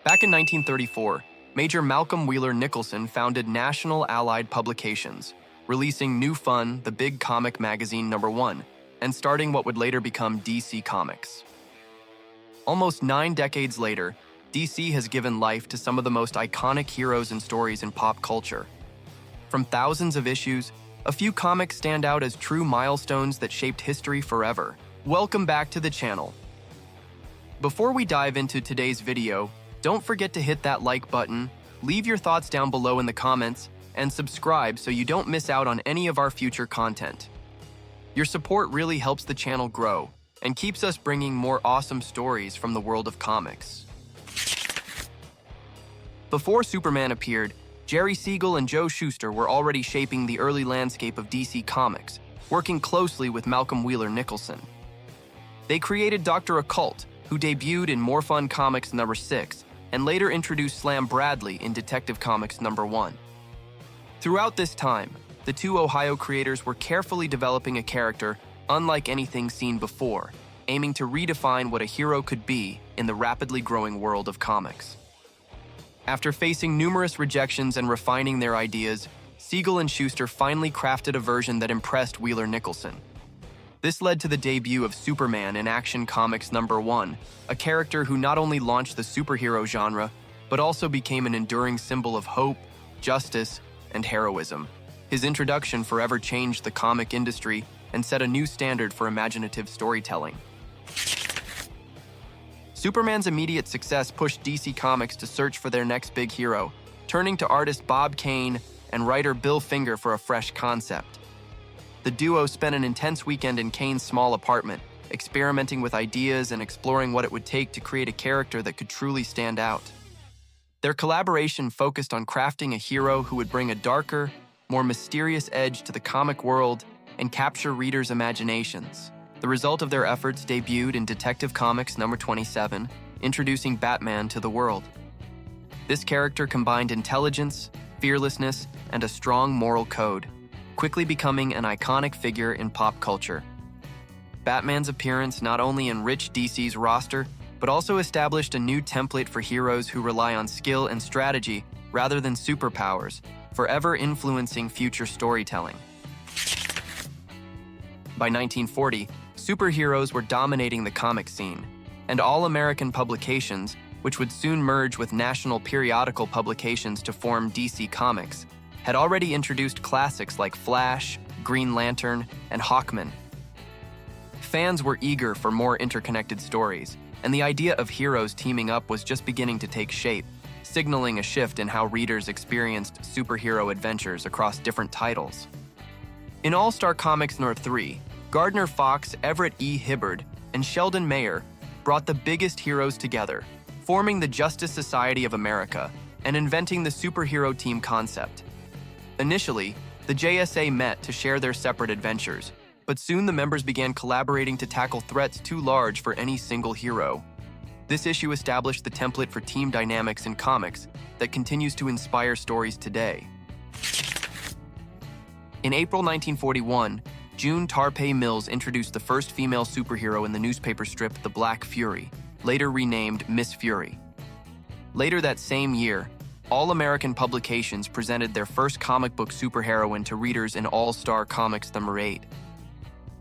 Back in 1934, Major Malcolm Wheeler Nicholson founded National Allied Publications, releasing New Fun, the big comic magazine #1, and starting what would later become DC Comics. Almost 9 decades later, DC has given life to some of the most iconic heroes and stories in pop culture. From thousands of issues, a few comics stand out as true milestones that shaped history forever. Welcome back to the channel. Before we dive into today's video, don't forget to hit that like button, leave your thoughts down below in the comments, and subscribe so you don't miss out on any of our future content. Your support really helps the channel grow and keeps us bringing more awesome stories from the world of comics. Before Superman appeared, Jerry Siegel and Joe Shuster were already shaping the early landscape of DC Comics, working closely with Malcolm Wheeler Nicholson. They created Dr. Occult, who debuted in More Fun Comics #6, and later introduced Slam Bradley in Detective Comics #1. Throughout this time, the two Ohio creators were carefully developing a character unlike anything seen before, aiming to redefine what a hero could be in the rapidly growing world of comics. After facing numerous rejections and refining their ideas, Siegel and Shuster finally crafted a version that impressed Wheeler Nicholson. This led to the debut of Superman in Action Comics #1, a character who not only launched the superhero genre, but also became an enduring symbol of hope, justice, and heroism. His introduction forever changed the comic industry and set a new standard for imaginative storytelling. Superman's immediate success pushed DC Comics to search for their next big hero, turning to artist Bob Kane and writer Bill Finger for a fresh concept. The duo spent an intense weekend in Kane's small apartment, experimenting with ideas and exploring what it would take to create a character that could truly stand out. Their collaboration focused on crafting a hero who would bring a darker, more mysterious edge to the comic world and capture readers' imaginations. The result of their efforts debuted in Detective Comics #27, introducing Batman to the world. This character combined intelligence, fearlessness, and a strong moral code, quickly becoming an iconic figure in pop culture. Batman's appearance not only enriched DC's roster, but also established a new template for heroes who rely on skill and strategy rather than superpowers, forever influencing future storytelling. By 1940, superheroes were dominating the comic scene, and all-American publications, which would soon merge with national periodical publications to form DC Comics, had already introduced classics like Flash, Green Lantern, and Hawkman. Fans were eager for more interconnected stories, and the idea of heroes teaming up was just beginning to take shape, signaling a shift in how readers experienced superhero adventures across different titles. In All-Star Comics #3, Gardner Fox, Everett E. Hibbard, and Sheldon Mayer brought the biggest heroes together, forming the Justice Society of America and inventing the superhero team concept. Initially, the JSA met to share their separate adventures, but soon the members began collaborating to tackle threats too large for any single hero. This issue established the template for team dynamics in comics that continues to inspire stories today. In April 1941, June Tarpey Mills introduced the first female superhero in the newspaper strip The Black Fury, later renamed Miss Fury. Later that same year, All-American Publications presented their first comic book superheroine to readers in All-Star Comics #8.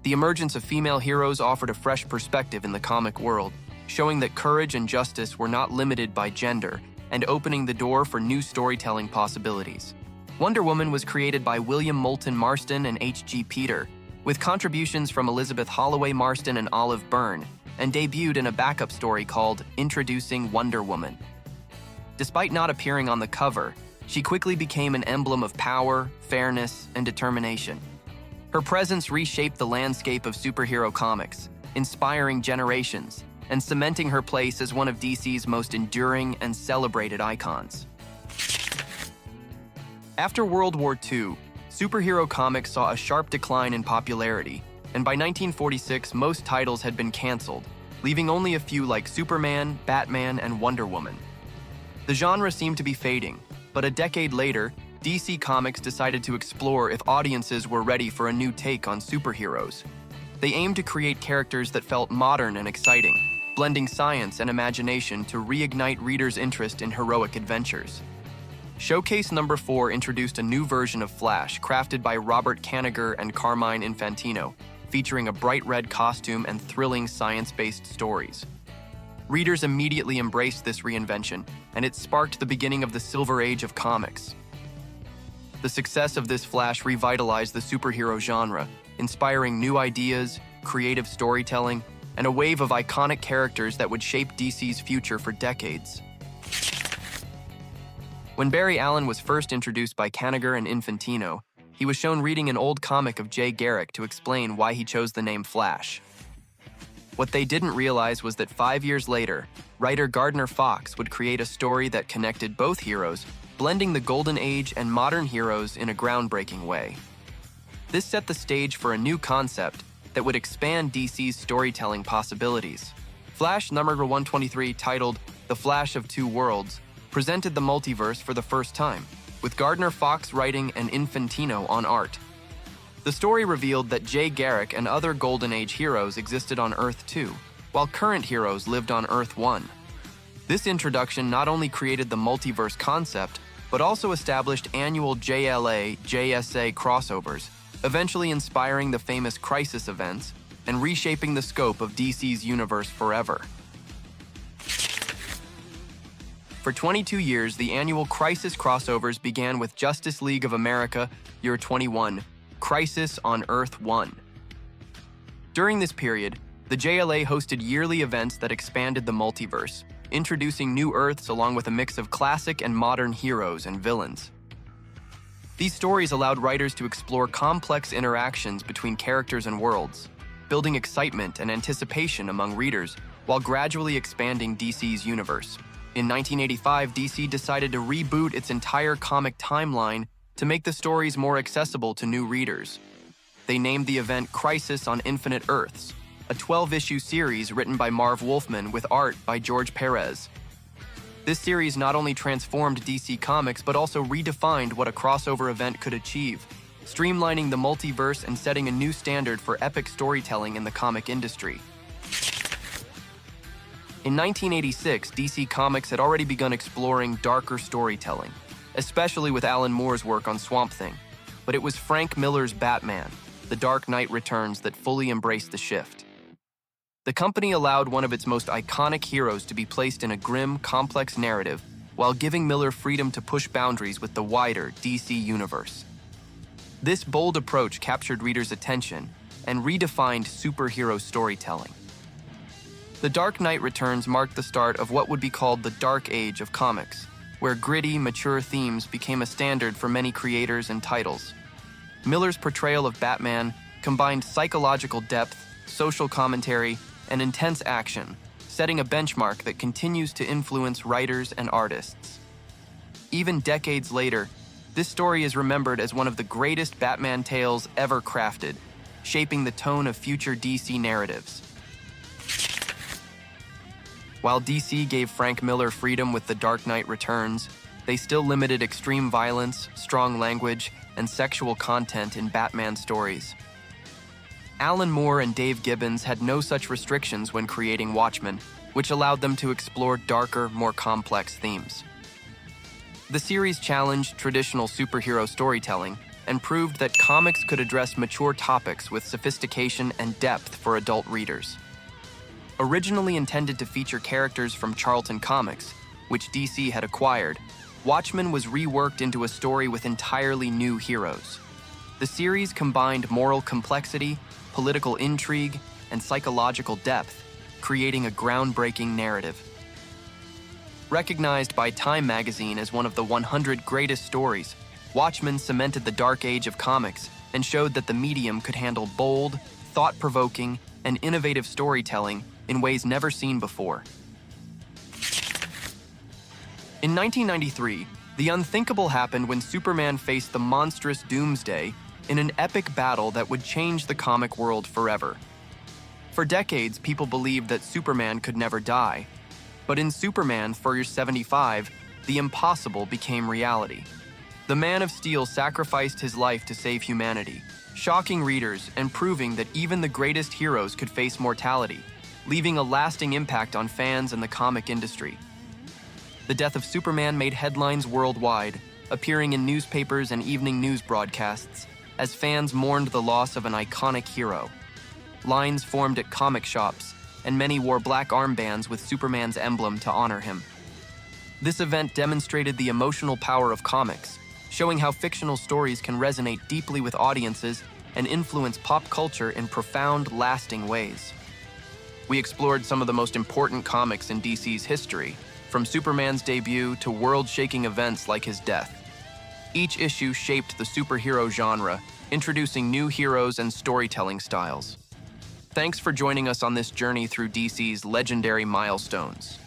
The emergence of female heroes offered a fresh perspective in the comic world, showing that courage and justice were not limited by gender and opening the door for new storytelling possibilities. Wonder Woman was created by William Moulton Marston and H.G. Peter, with contributions from Elizabeth Holloway Marston and Olive Byrne, and debuted in a backup story called Introducing Wonder Woman. Despite not appearing on the cover, she quickly became an emblem of power, fairness, and determination. Her presence reshaped the landscape of superhero comics, inspiring generations, and cementing her place as one of DC's most enduring and celebrated icons. After World War II, superhero comics saw a sharp decline in popularity, and by 1946 most titles had been canceled, leaving only a few like Superman, Batman, and Wonder Woman. The genre seemed to be fading, but a decade later, DC Comics decided to explore if audiences were ready for a new take on superheroes. They aimed to create characters that felt modern and exciting, blending science and imagination to reignite readers' interest in heroic adventures. Showcase number 4 introduced a new version of Flash, crafted by Robert Kanigher and Carmine Infantino, featuring a bright red costume and thrilling science-based stories. Readers immediately embraced this reinvention, and it sparked the beginning of the Silver Age of comics. The success of this Flash revitalized the superhero genre, inspiring new ideas, creative storytelling, and a wave of iconic characters that would shape DC's future for decades. When Barry Allen was first introduced by Kanigher and Infantino, he was shown reading an old comic of Jay Garrick to explain why he chose the name Flash. What they didn't realize was that 5 years later, writer Gardner Fox would create a story that connected both heroes, blending the Golden Age and modern heroes in a groundbreaking way. This set the stage for a new concept that would expand DC's storytelling possibilities. Flash number 123, titled The Flash of Two Worlds, presented the multiverse for the first time, with Gardner Fox writing and Infantino on art. The story revealed that Jay Garrick and other Golden Age heroes existed on Earth 2, while current heroes lived on Earth 1. This introduction not only created the multiverse concept, but also established annual JLA/JSA crossovers, eventually inspiring the famous Crisis events and reshaping the scope of DC's universe forever. For 22 years, the annual Crisis crossovers began with Justice League of America Year 21, Crisis on Earth 1. During this period, the JLA hosted yearly events that expanded the multiverse, introducing new Earths along with a mix of classic and modern heroes and villains. These stories allowed writers to explore complex interactions between characters and worlds, building excitement and anticipation among readers while gradually expanding DC's universe. In 1985, DC decided to reboot its entire comic timeline to make the stories more accessible to new readers. They named the event Crisis on Infinite Earths, a 12-issue series written by Marv Wolfman with art by George Perez. This series not only transformed DC Comics but also redefined what a crossover event could achieve, streamlining the multiverse and setting a new standard for epic storytelling in the comic industry. In 1986, DC Comics had already begun exploring darker storytelling, especially with Alan Moore's work on Swamp Thing, but it was Frank Miller's Batman, The Dark Knight Returns, that fully embraced the shift. The company allowed one of its most iconic heroes to be placed in a grim, complex narrative while giving Miller freedom to push boundaries with the wider DC universe. This bold approach captured readers' attention and redefined superhero storytelling. The Dark Knight Returns marked the start of what would be called the Dark Age of comics, where gritty, mature themes became a standard for many creators and titles. Miller's portrayal of Batman combined psychological depth, social commentary, and intense action, setting a benchmark that continues to influence writers and artists. Even decades later, this story is remembered as one of the greatest Batman tales ever crafted, shaping the tone of future DC narratives. While DC gave Frank Miller freedom with The Dark Knight Returns, they still limited extreme violence, strong language, and sexual content in Batman stories. Alan Moore and Dave Gibbons had no such restrictions when creating Watchmen, which allowed them to explore darker, more complex themes. The series challenged traditional superhero storytelling and proved that comics could address mature topics with sophistication and depth for adult readers. Originally intended to feature characters from Charlton Comics, which DC had acquired, Watchmen was reworked into a story with entirely new heroes. The series combined moral complexity, political intrigue, and psychological depth, creating a groundbreaking narrative. Recognized by Time magazine as one of the 100 greatest stories, Watchmen cemented the dark age of comics and showed that the medium could handle bold, thought-provoking, and innovative storytelling in ways never seen before. In 1993, the unthinkable happened when Superman faced the monstrous Doomsday in an epic battle that would change the comic world forever. For decades, people believed that Superman could never die. But in Superman for 75, the impossible became reality. The Man of Steel sacrificed his life to save humanity, shocking readers and proving that even the greatest heroes could face mortality. leaving a lasting impact on fans and the comic industry. The death of Superman made headlines worldwide, appearing in newspapers and evening news broadcasts, as fans mourned the loss of an iconic hero. Lines formed at comic shops, and many wore black armbands with Superman's emblem to honor him. This event demonstrated the emotional power of comics, showing how fictional stories can resonate deeply with audiences and influence pop culture in profound, lasting ways. We explored some of the most important comics in DC's history, from Superman's debut to world-shaking events like his death. Each issue shaped the superhero genre, introducing new heroes and storytelling styles. Thanks for joining us on this journey through DC's legendary milestones.